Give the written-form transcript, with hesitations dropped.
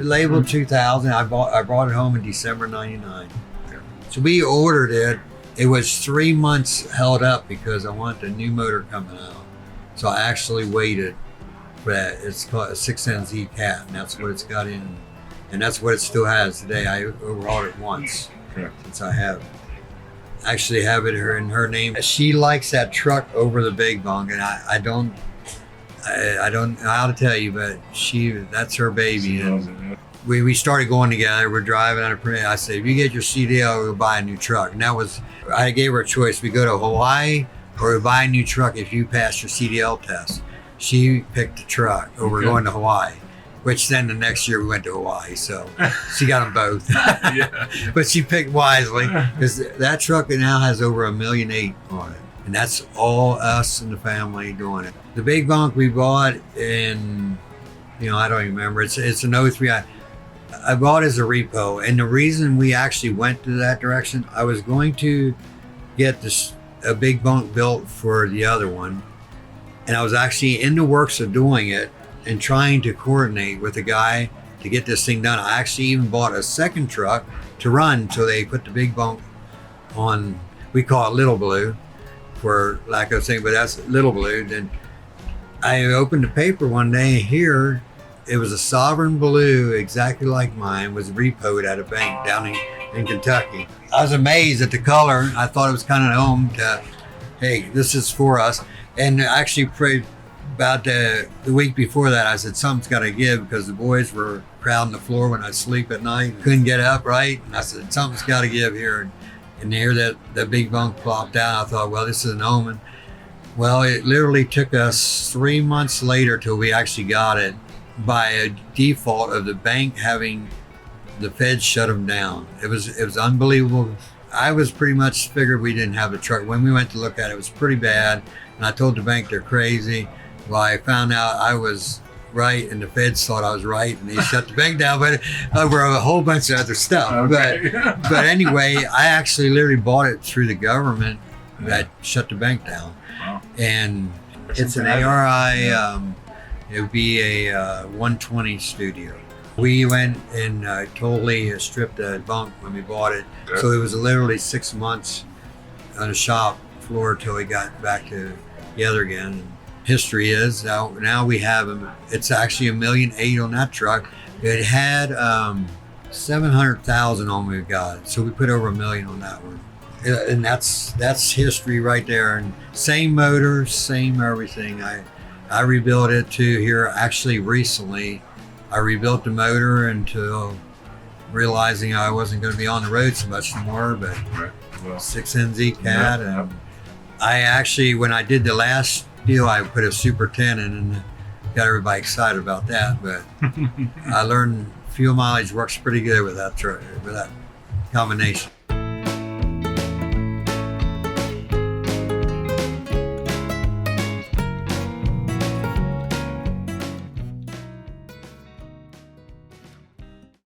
labeled 2000. I brought it home in December 99. So we ordered it. It was 3 months held up because I wanted the new motor coming out. So I actually waited for that. It's called a 6NZ Cat, and that's what it's got in, and that's what it still has today. I overhauled it once. Correct. Since I actually have it in her name. She likes that truck over the big bunk, and I don't know how to tell you, but that's her baby. And we started going together. We're driving on a permit. I said, if you get your CDL, we'll buy a new truck. And I gave her a choice. We go to Hawaii or we buy a new truck if you pass your CDL test. She picked the truck over going to Hawaii, which then the next year we went to Hawaii. So she got them both. Yeah. But she picked wisely because that truck now has over $1.8 million on it. And that's all us and the family doing it. The big bunk we bought in, I don't even remember. It's an 03. I bought it as a repo. And the reason we actually went to that direction, I was going to get a big bunk built for the other one. And I was actually in the works of doing it and trying to coordinate with a guy to get this thing done. I actually even bought a second truck to run. So they put the big bunk on, we call it Little Blue, for lack of saying, but that's Little Blue. Then I opened the paper one day here. It was a Sovereign Blue, exactly like mine, was repo'd at a bank down in Kentucky. I was amazed at the color. I thought it was kind of home to, hey, this is for us. And I actually prayed about the week before that. I said, something's got to give because the boys were crowding the floor when I sleep at night. Couldn't get up, right? And I said, something's got to give here. And here that big bunk plopped down. I thought, well, this is an omen. Well, it literally took us 3 months later till we actually got it by a default of the bank having the feds shut them down. It was unbelievable. I was pretty much figured we didn't have the truck. When we went to look at it, it was pretty bad. And I told the bank they're crazy. Well, I found out I was right and the feds thought I was right and they shut the bank down, but over a whole bunch of other stuff. Okay. But anyway, I actually literally bought it through the government that shut the bank down. Wow. And it's an ARI, it would be a 120 studio. We went and totally stripped the bunk when we bought it. Good. So it was literally 6 months on the shop floor till we got back together again. History is now we have them. It's actually $1.8 million on that truck. It had 700,000 on we got, so we put over $1 million on that one. And that's history right there. And same motor, same everything. I rebuilt it too here actually recently. I rebuilt the motor until realizing I wasn't going to be on the road so much anymore. But Right. Well, 6NZ Cat, Yep. and I actually, when I did the last deal, I put a Super 10 in and got everybody excited about that. But I learned fuel mileage works pretty good with that truck, with that combination.